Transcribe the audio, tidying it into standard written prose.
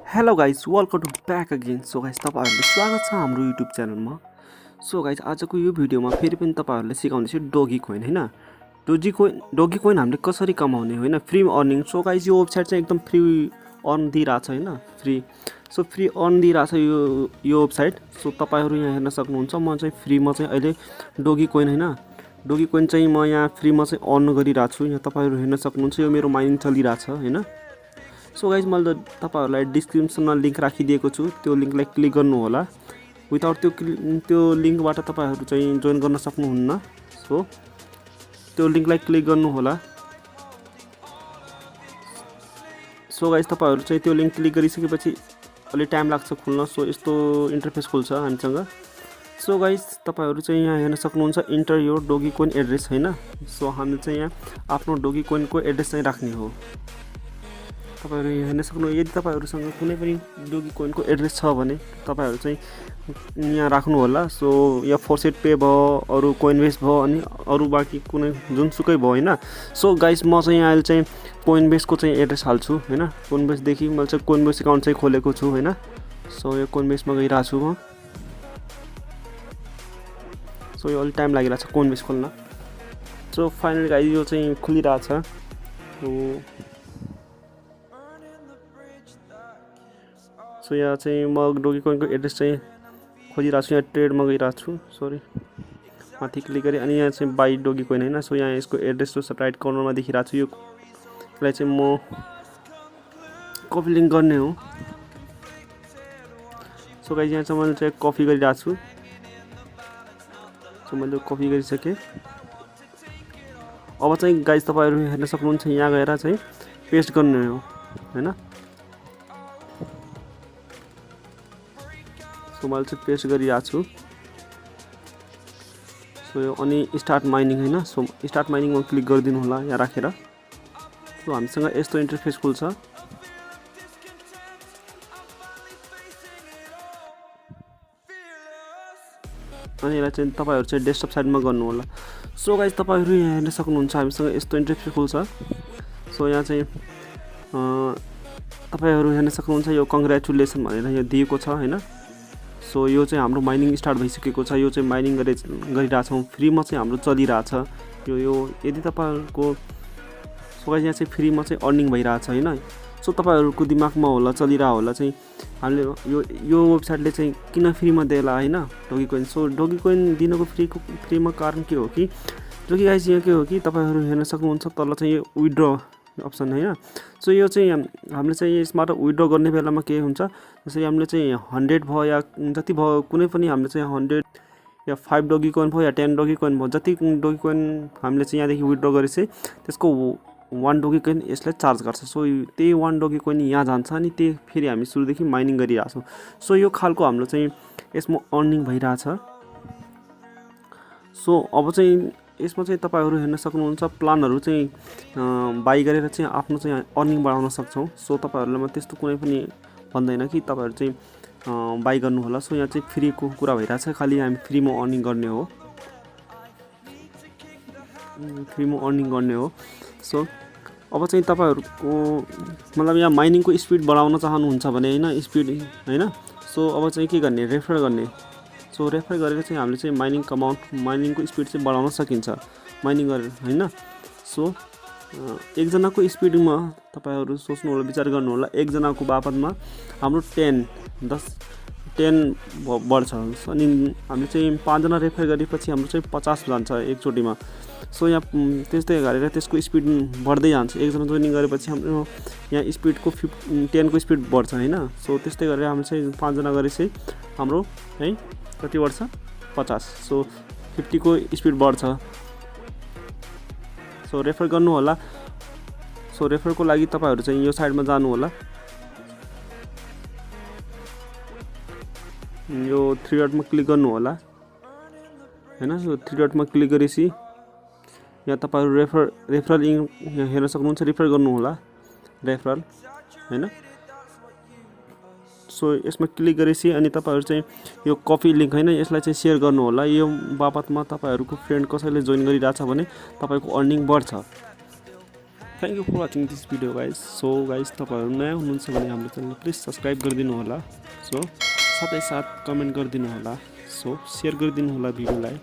Hello guys welcome to back again. So guys तपाईँहरूले स्वागत छ हाम्रो युट्युब च्यानलमा। सो गाइज आजको यो भिडियोमा फेरि पनि तपाईँहरूले सिकाउँदैछु डोगी कोइन होइन। डोगी कोइन हामीले कसरी कमाउने होइन, फ्री अर्निङ। सो गाइज यो वेबसाइट चाहिँ एकदम फ्री अर्न दिइरहेछ होइन, फ्री अर्न दिइरहेछ यो वेबसाइट। सो तपाईँहरू यहाँ हेर्न सक्नुहुन्छ, म चाहिँ फ्रीमा चाहिँ अहिले डोगी कोइन होइन, डोगी कोइन चाहिँ म यहाँ फ्रीमा चाहिँ अर्न गरिरहेको छु। यहाँ तपाईँहरू हेर्न सक्नुहुन्छ, यो मेरो माइनिङ चलिरहेछ होइन। सो गाइज मैले तपाईँहरूलाई डिस्क्रिप्सनमा लिङ्क राखिदिएको छु, त्यो लिङ्कलाई क्लिक गर्नु होला। विदाउट त्यो लिङ्कबाट तपाईँहरू चाहिँ जोइन गर्न सक्नुहुन्न। सो त्यो लिङ्कलाई क्लिक गर्नु होला। सो गाइज तपाईँहरू चाहिँ त्यो लिङ्क क्लिक गरिसकेपछि अलि टाइम लाग्छ खुल्न। सो यस्तो इन्टरफेस खुल्छ हामीसँग। सो गाइज तपाईँहरू चाहिँ यहाँ हेर्न सक्नुहुन्छ, enter your Dogecoin address होइन। सो हामीले चाहिँ यहाँ आफ्नो डोगी कोइनको एड्रेस चाहिँ राख्ने हो। तपाईहरु हेर्न सक्नुहुन्छ, यदि तपाईहरुसँग कुनै पनि डोगी कोइनको एड्रेस छ भने तपाईहरु चाहिँ यहाँ राख्नु होला। सो या फोर्सेट पे भयो, अरु कोइनबेस भयो, अनि अरु बाँकी कुनै जुनसुकै भयो हैन। सो गाइस म चाहिँ यहाँ चाहिँ कोइनबेसको चाहिँ एड्रेस हाल्छु हैन। कोइनबेस देखि मैले चाहिँ कोइनबेस अकाउन्ट चाहिँ खोलेको छु हैन। सो यो कोइनबेसमा गइरा छु म। सो यो अलि टाइम लागिरहेछ कोइनबेस खोल्न। सो फाइनली गाइस यो चाहिँ खुलिरहेछ। सो यहाँ चाहिँ म डोगी कोइनको एड्रेस चाहिँ खोजिरहेको छु। यहाँ ट्रेडमा गइरहेको छु, सरी माथि क्लिक गरेँ अनि यहाँ चाहिँ बाई डोगी कोइन होइन। सो यहाँ यसको एड्रेस जो राइट कर्नरमा देखिरहेको छु, यसलाई चाहिँ म कपी लिङ्क गर्ने हो। सो गाइस यहाँ चाहिँ मैले चाहिँ कपी गरिरहेको छु। सो मैले कपी गरिसकेँ। अब चाहिँ गाइस तपाईँहरू हेर्न सक्नुहुन्छ, यहाँ गएर चाहिँ पेस्ट गर्ने हो हैन। सो मैले चाहिँ पेस्ट गरिरहेको छु। सो यो अनि स्टार्ट माइनिङ हैन। सो स्टार्ट माइनिङमा क्लिक गरिदिनु होला यहाँ राखेर। सो हामीसँग यस्तो इन्टरफेस खुल्छ। अनि यसलाई चाहिँ तपाईहरु चाहिँ डेस्कटप साइडमा गर्नु होला। सो गाइस तपाईहरु यहाँ हेर्न सक्नुहुन्छ, हामीसँग यस्तो इन्टरफेस खुल्छ। सो यहाँ चाहिँ तपाईहरु हेर्न सक्नुहुन्छ, यो कंग्रेचुलेसन भनेर यहाँ दिएको छ हैन। सो यो चाहिँ हाम्रो माइनिङ स्टार्ट भइसकेको छ। यो चाहिँ माइनिङ गरिरहेछौँ, फ्रीमा चाहिँ हाम्रो चलिरहेछ यो यदि तपाईहरुको। सो गाइस यहाँ चाहिँ फ्रीमा चाहिँ अर्निङ भइरहेछ हैन। सो तपाईहरुको दिमागमा होला, चलिरहेको होला चाहिँ हामीले यो वेबसाइटले चाहिँ किन फ्रीमा देला हैन doggy coin. So doggy coin दिनको फ्रीमा कारण के हो कि डोगी गाइस यहाँ के हो कि तपाईहरु हेर्न सक्नुहुन्छ, तल चाहिँ यो विथड्र अप्सन हैन। सो यो चाहिँ हामीले चाहिँ यसबाट विथड्र गर्ने बेलामा के हुन्छ, जस्तै हामीले चाहिँ 100 भयो या जति भयो, कुनै पनि हामीले चाहिँ 100 या 5 डोगी कोइन भयो या 10 डोगी कोइन भयो, जति डोगी कोइन हामीले चाहिँ यहाँदेखि विथड्र गरेपछि त्यसको 1 डोगी कोइन यसले चार्ज गर्छ। सो त्यही 1 डोगी कोइन यहाँ जान्छ अनि त्यही फेरि हामी सुरुदेखि माइनिङ गरिरहेछौँ। सो यो खालको हाम्रो चाहिँ यसमा अर्निङ भइरहेछ। सो अब चाहिँ यसमा चाहिँ तपाईहरु हेर्न सक्नुहुन्छ, प्लानहरु चाहिँ बाइ गरेर चाहिँ आफ्नो चाहिँ अर्निङ बढाउन सक्छौं। सो तपाईहरुलाई म त्यस्तो कुनै पनि भन्दैन कि तपाईहरु चाहिँ बाइ गर्नु होला। सो यहाँ चाहिँ फ्रीको कुरा भइरहेछ, खाली हामी फ्रीमा अर्निङ गर्ने हो, फ्रीमा अर्निङ गर्ने हो। सो अब चाहिँ तपाईहरुको मतलब यहाँ माइनिङको स्पिड बढाउन चाहनुहुन्छ भने हैन, स्पिड हैन। सो अब चाहिँ के गर्ने, रेफर गर्ने। सो रेफर गरेर चाहिँ हामीले चाहिँ माइनिङको स्पिड चाहिँ बढाउन सकिन्छ माइनिङ गरेर हैन। सो एकजनाको स्पिडमा तपाईहरु सोच्नु होला, विचार गर्नु होला, एकजनाको बापतमा हाम्रो 10 बढ्छ। अनि हामीले चाहिँ 5 जना रेफर गरेपछि हाम्रो चाहिँ 50 जान्छ एकचोटीमा। सो यहाँ त्यस्तै गरेर त्यसको स्पिड बढ्दै जान्छ। एकजना जोइनिङ गरेपछि हाम्रो यहाँ स्पिडको 10 को स्पिड बढ्छ हैन। सो त्यस्तै गरेर हामी चाहिँ 5 जना गरेपछि हाम्रो है कति बढ्छ, 50। सो 50 को स्पिड बढ्छ। सो रेफर गर्नु होला। सो रेफरको लागि तपाईहरु चाहिँ यो साइडमा जानु होला, यो 3 डटमा क्लिक गर्नु होला हैन। यो 3 डटमा क्लिक गरेपछि यहाँ तपाईहरु रेफरल यहाँ हेर्न सक्नुहुन्छ, रेफर गर्नु होला, रेफरल हैन। सो यसमा क्लिक गरेपछि अनि तपाईहरु चाहिँ यो कपी लिंक हैन, यसलाई चाहिँ शेयर गर्नु होला। यो बापतमा तपाईहरुको फ्रेन्ड कसैले जोइन गरिराछ भने तपाईको अर्निङ बढ्छ। Thank you for watching this video guys. So guys तपाईँहरू नयाँ हुनुहुन्छ भने हाम्रो च्यानल प्लिज सब्सक्राइब गरिदिनु होला। सो साथै साथ कमेन्ट गरिदिनु होला। सो सेयर गरिदिनु होला भिडियोलाई।